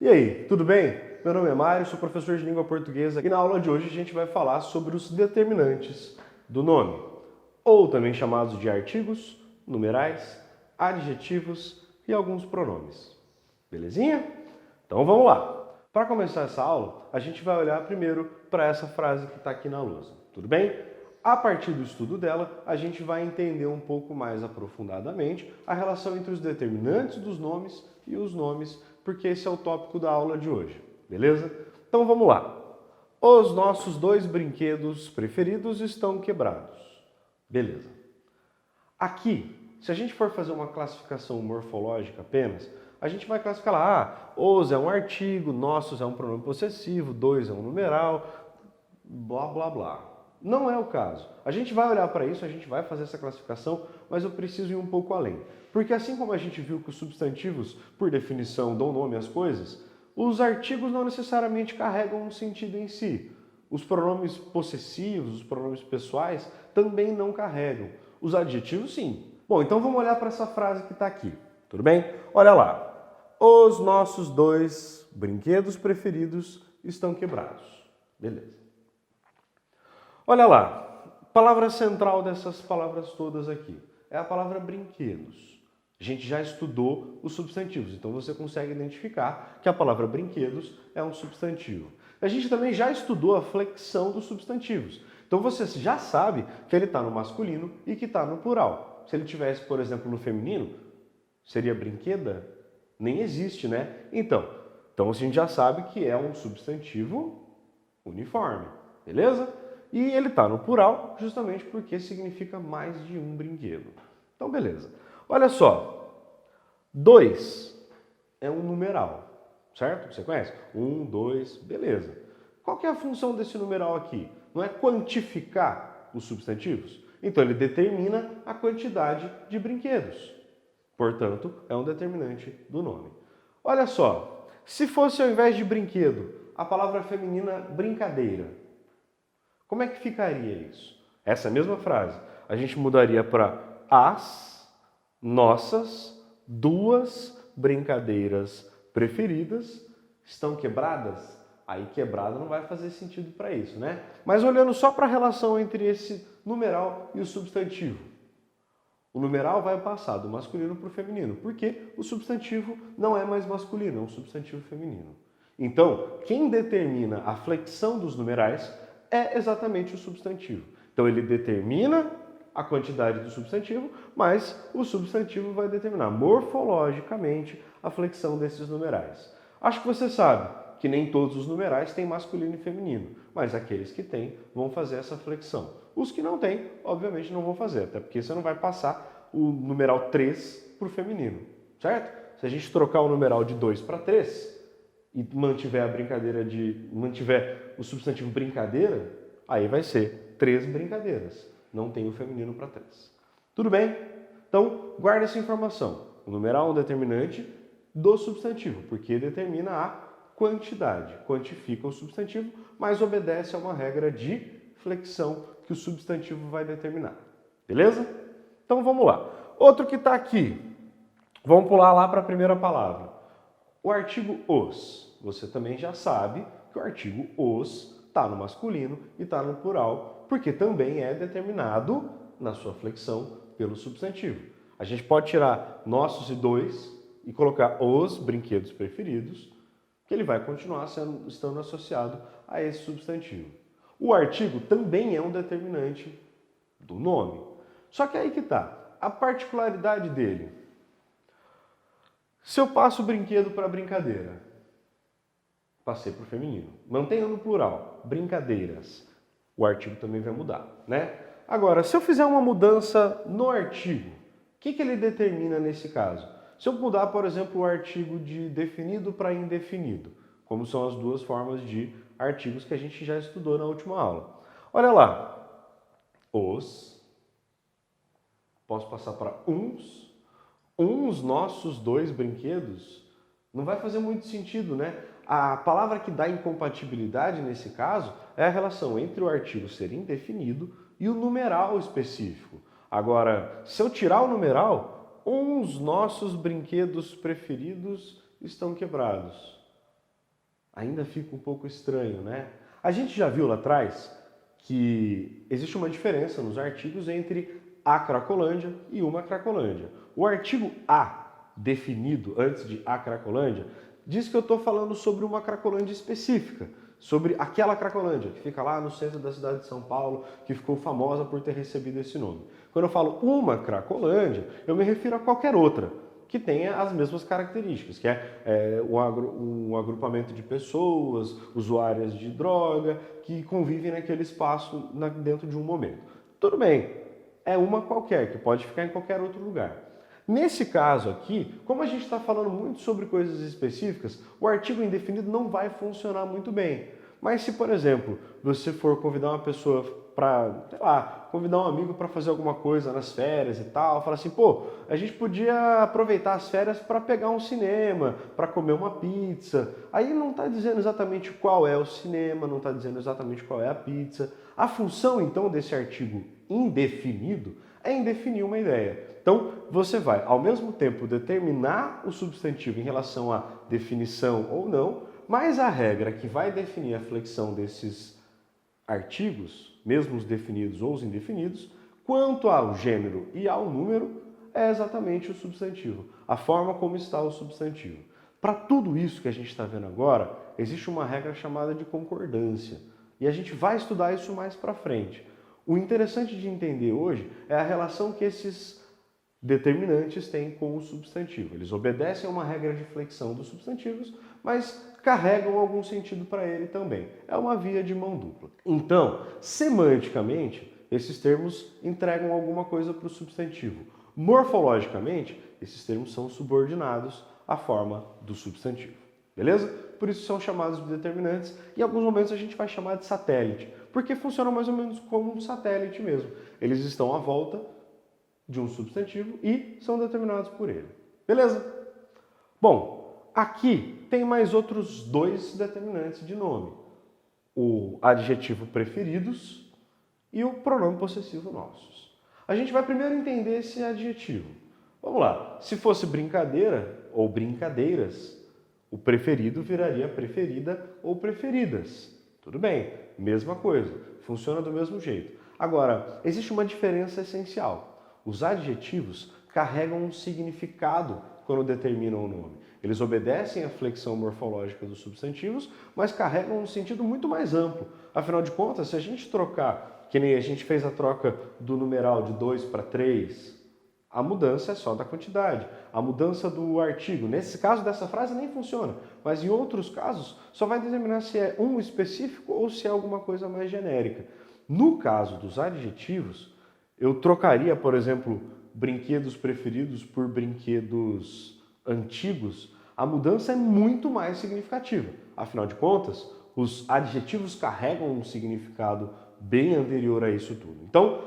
E aí, tudo bem? Meu nome é Mário, sou professor de língua portuguesa e na aula de hoje a gente vai falar sobre os determinantes do nome, ou também chamados de artigos, numerais, adjetivos e alguns pronomes. Belezinha? Então vamos lá. Para começar essa aula, a gente vai olhar primeiro para essa frase que está aqui na lousa, tudo bem? A partir do estudo dela, a gente vai entender um pouco mais aprofundadamente a relação entre os determinantes dos nomes e os nomes, porque esse é o tópico da aula de hoje, beleza? Então vamos lá. Os nossos dois brinquedos preferidos estão quebrados. Beleza. Aqui, se a gente for fazer uma classificação morfológica apenas, a gente vai classificar lá, os é um artigo, nossos é um pronome possessivo, dois é um numeral, blá blá blá. Não é o caso. A gente vai olhar para isso, a gente vai fazer essa classificação, mas eu preciso ir um pouco além. Porque assim como a gente viu que os substantivos, por definição, dão nome às coisas, os artigos não necessariamente carregam um sentido em si. Os pronomes possessivos, os pronomes pessoais, também não carregam. Os adjetivos, sim. Bom, então vamos olhar para essa frase que está aqui. Tudo bem? Olha lá. Os nossos dois brinquedos preferidos estão quebrados. Beleza. Olha lá, palavra central dessas palavras todas aqui é a palavra brinquedos. A gente já estudou os substantivos, então você consegue identificar que a palavra brinquedos é um substantivo. A gente também já estudou a flexão dos substantivos, então você já sabe que ele está no masculino e que está no plural. Se ele tivesse, por exemplo, no feminino, seria brinqueda? Nem existe, né? Então a gente já sabe que é um substantivo uniforme, beleza? E ele está no plural justamente porque significa mais de um brinquedo. Então, beleza. Olha só, 2 é um numeral, certo? Você conhece? 1, 2, beleza. Qual que é a função desse numeral aqui? Não é quantificar os substantivos? Então, ele determina a quantidade de brinquedos. Portanto, é um determinante do nome. Olha só, se fosse ao invés de brinquedo, a palavra feminina brincadeira, como é que ficaria isso? Essa mesma frase. A gente mudaria para as nossas duas brincadeiras preferidas estão quebradas. Aí quebrada não vai fazer sentido para isso, né? Mas olhando só para a relação entre esse numeral e o substantivo. O numeral vai passar do masculino para o feminino, porque o substantivo não é mais masculino, é um substantivo feminino. Então, quem determina a flexão dos numerais é exatamente o substantivo. Então ele determina a quantidade do substantivo, mas o substantivo vai determinar morfologicamente a flexão desses numerais. Acho que você sabe que nem todos os numerais têm masculino e feminino, mas aqueles que têm vão fazer essa flexão. Os que não têm, obviamente, não vão fazer, até porque você não vai passar o numeral 3 para o feminino, certo? Se a gente trocar o numeral de 2 para 3, e mantiver a brincadeira mantiver o substantivo brincadeira, aí vai ser 3 brincadeiras. Não tem o feminino para 3. Tudo bem? Então, guarda essa informação. O numeral é um determinante do substantivo, porque determina a quantidade. Quantifica o substantivo, mas obedece a uma regra de flexão que o substantivo vai determinar. Beleza? Então, vamos lá. Outro que está aqui. Vamos pular lá para a primeira palavra. O artigo os, você também já sabe que o artigo os está no masculino e está no plural, porque também é determinado na sua flexão pelo substantivo. A gente pode tirar nossos e dois e colocar os brinquedos preferidos, que ele vai continuar estando associado a esse substantivo. O artigo também é um determinante do nome. Só que aí que está, a particularidade dele. Se eu passo o brinquedo para brincadeira, passei para o feminino. Mantenha no plural, brincadeiras. O artigo também vai mudar, né? Agora, se eu fizer uma mudança no artigo, o que ele determina nesse caso? Se eu mudar, por exemplo, o artigo de definido para indefinido, como são as duas formas de artigos que a gente já estudou na última aula. Olha lá, os, posso passar para uns nossos dois brinquedos, não vai fazer muito sentido, né? A palavra que dá incompatibilidade nesse caso é a relação entre o artigo ser indefinido e o numeral específico. Agora, se eu tirar o numeral, uns nossos brinquedos preferidos estão quebrados. Ainda fica um pouco estranho, né? A gente já viu lá atrás que existe uma diferença nos artigos entre a Cracolândia e uma Cracolândia. O artigo A, definido antes de a Cracolândia, diz que eu estou falando sobre uma Cracolândia específica, sobre aquela Cracolândia, que fica lá no centro da cidade de São Paulo, que ficou famosa por ter recebido esse nome. Quando eu falo uma Cracolândia, eu me refiro a qualquer outra que tenha as mesmas características, que é um agrupamento de pessoas, usuárias de droga, que convivem naquele espaço dentro de um momento. Tudo bem, é uma qualquer, que pode ficar em qualquer outro lugar. Nesse caso aqui, como a gente está falando muito sobre coisas específicas, o artigo indefinido não vai funcionar muito bem. Mas se, por exemplo, você for convidar uma pessoa para, sei lá, convidar um amigo para fazer alguma coisa nas férias e tal, fala assim, pô, a gente podia aproveitar as férias para pegar um cinema, para comer uma pizza. Aí não está dizendo exatamente qual é o cinema, não está dizendo exatamente qual é a pizza. A função, então, desse artigo indefinido é indefinir uma ideia. Então, você vai, ao mesmo tempo, determinar o substantivo em relação à definição ou não, mas a regra que vai definir a flexão desses artigos, mesmo os definidos ou os indefinidos, quanto ao gênero e ao número, é exatamente o substantivo, a forma como está o substantivo. Para tudo isso que a gente está vendo agora, existe uma regra chamada de concordância, e a gente vai estudar isso mais para frente. O interessante de entender hoje é a relação que esses determinantes têm com o substantivo. Eles obedecem a uma regra de flexão dos substantivos, mas carregam algum sentido para ele também. É uma via de mão dupla. Então, semanticamente, esses termos entregam alguma coisa para o substantivo. Morfologicamente, esses termos são subordinados à forma do substantivo. Beleza? Por isso são chamados de determinantes. Em alguns momentos a gente vai chamar de satélite, porque funcionam mais ou menos como um satélite mesmo. Eles estão à volta de um substantivo e são determinados por ele. Beleza? Bom, aqui tem mais outros dois determinantes de nome. O adjetivo preferidos e o pronome possessivo nossos. A gente vai primeiro entender esse adjetivo. Vamos lá. Se fosse brincadeira ou brincadeiras, o preferido viraria preferida ou preferidas. Tudo bem, mesma coisa, funciona do mesmo jeito. Agora, existe uma diferença essencial. Os adjetivos carregam um significado quando determinam o nome. Eles obedecem à flexão morfológica dos substantivos, mas carregam um sentido muito mais amplo. Afinal de contas, se a gente trocar, que nem a gente fez a troca do numeral de 2 para 3, a mudança é só da quantidade. A mudança do artigo, nesse caso dessa frase nem funciona, mas em outros casos só vai determinar se é um específico ou se é alguma coisa mais genérica. No caso dos adjetivos, eu trocaria, por exemplo, brinquedos preferidos por brinquedos antigos. A mudança é muito mais significativa. Afinal de contas, os adjetivos carregam um significado bem anterior a isso tudo. Então,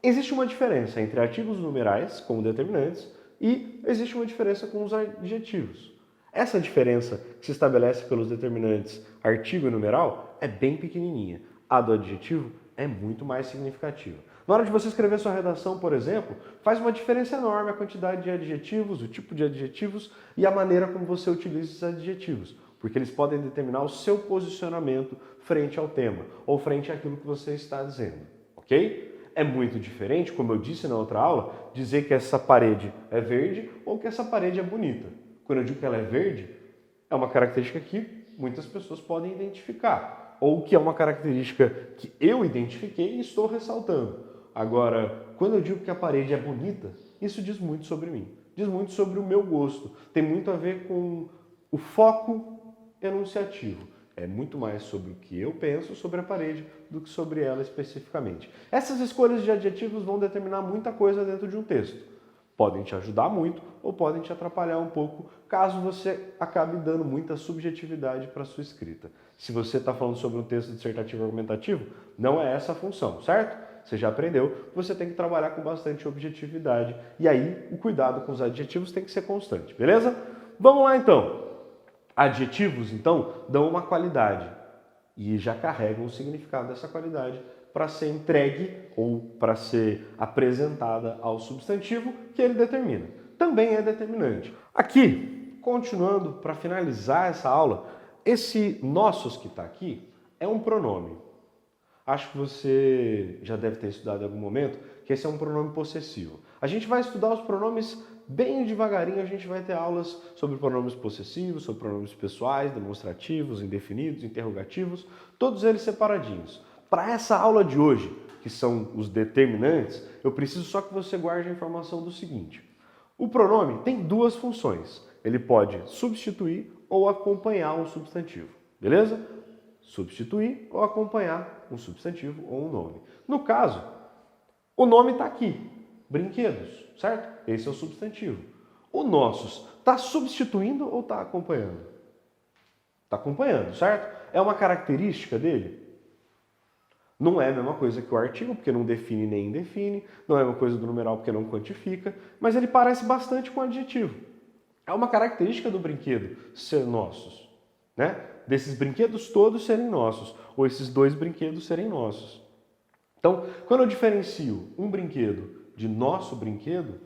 existe uma diferença entre artigos numerais, como determinantes, e existe uma diferença com os adjetivos. Essa diferença que se estabelece pelos determinantes artigo e numeral é bem pequenininha. A do adjetivo é muito mais significativa. Na hora de você escrever sua redação, por exemplo, faz uma diferença enorme a quantidade de adjetivos, o tipo de adjetivos e a maneira como você utiliza esses adjetivos, porque eles podem determinar o seu posicionamento frente ao tema ou frente àquilo que você está dizendo, ok? É muito diferente, como eu disse na outra aula, dizer que essa parede é verde ou que essa parede é bonita. Quando eu digo que ela é verde, é uma característica que muitas pessoas podem identificar, ou que é uma característica que eu identifiquei e estou ressaltando. Agora, quando eu digo que a parede é bonita, isso diz muito sobre mim, diz muito sobre o meu gosto, tem muito a ver com o foco enunciativo. É muito mais sobre o que eu penso sobre a parede do que sobre ela especificamente. Essas escolhas de adjetivos vão determinar muita coisa dentro de um texto. Podem te ajudar muito ou podem te atrapalhar um pouco, caso você acabe dando muita subjetividade para a sua escrita. Se você está falando sobre um texto dissertativo argumentativo, não é essa a função, certo? Você já aprendeu, você tem que trabalhar com bastante objetividade. E aí, o cuidado com os adjetivos tem que ser constante, beleza? Vamos lá então. Adjetivos, então, dão uma qualidade e já carregam o significado dessa qualidade para ser entregue ou para ser apresentada ao substantivo que ele determina. Também é determinante. Aqui, continuando, para finalizar essa aula, esse nossos que está aqui é um pronome. Acho que você já deve ter estudado em algum momento que esse é um pronome possessivo. A gente vai estudar os pronomes bem devagarinho, a gente vai ter aulas sobre pronomes possessivos, sobre pronomes pessoais, demonstrativos, indefinidos, interrogativos, todos eles separadinhos. Para essa aula de hoje, que são os determinantes, eu preciso só que você guarde a informação do seguinte. O pronome tem duas funções. Ele pode substituir ou acompanhar um substantivo, beleza? Substituir ou acompanhar um substantivo ou um nome. No caso, o nome está aqui, brinquedos, certo? Esse é o substantivo. O nossos está substituindo ou está acompanhando? Está acompanhando, certo? É uma característica dele? Não é a mesma coisa que o artigo, porque não define nem indefine, não é a mesma coisa do numeral, porque não quantifica, mas ele parece bastante com o adjetivo. É uma característica do brinquedo ser nossos, né? Desses brinquedos todos serem nossos, ou esses dois brinquedos serem nossos. Então, quando eu diferencio um brinquedo de nosso brinquedo,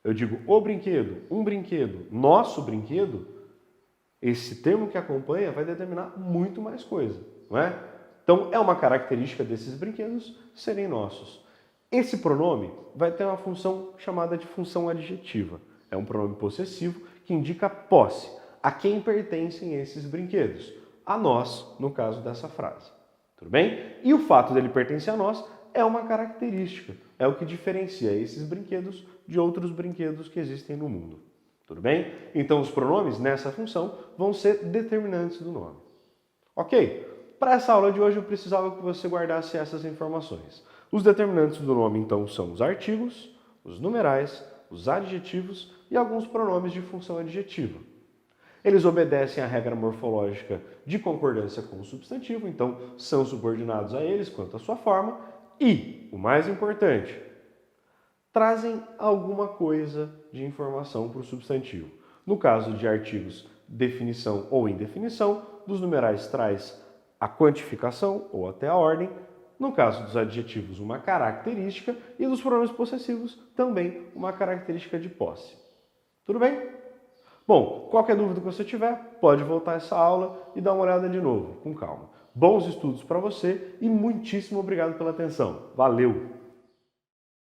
eu digo o brinquedo, um brinquedo, nosso brinquedo, esse termo que acompanha vai determinar muito mais coisa, não é? Então, é uma característica desses brinquedos serem nossos. Esse pronome vai ter uma função chamada de função adjetiva. É um pronome possessivo que indica posse, a quem pertencem esses brinquedos. A nós, no caso dessa frase. Tudo bem? E o fato dele pertencer a nós é uma característica. É o que diferencia esses brinquedos de outros brinquedos que existem no mundo. Tudo bem? Então, os pronomes nessa função vão ser determinantes do nome. Ok? Para essa aula de hoje, eu precisava que você guardasse essas informações. Os determinantes do nome, então, são os artigos, os numerais, os adjetivos e alguns pronomes de função adjetiva. Eles obedecem à regra morfológica de concordância com o substantivo, então são subordinados a eles quanto à sua forma e, o mais importante, trazem alguma coisa de informação para o substantivo. No caso de artigos, definição ou indefinição, dos numerais traz a quantificação ou até a ordem, no caso dos adjetivos, uma característica e dos pronomes possessivos, também uma característica de posse. Tudo bem? Bom, qualquer dúvida que você tiver, pode voltar a essa aula e dar uma olhada de novo, com calma. Bons estudos para você e muitíssimo obrigado pela atenção. Valeu!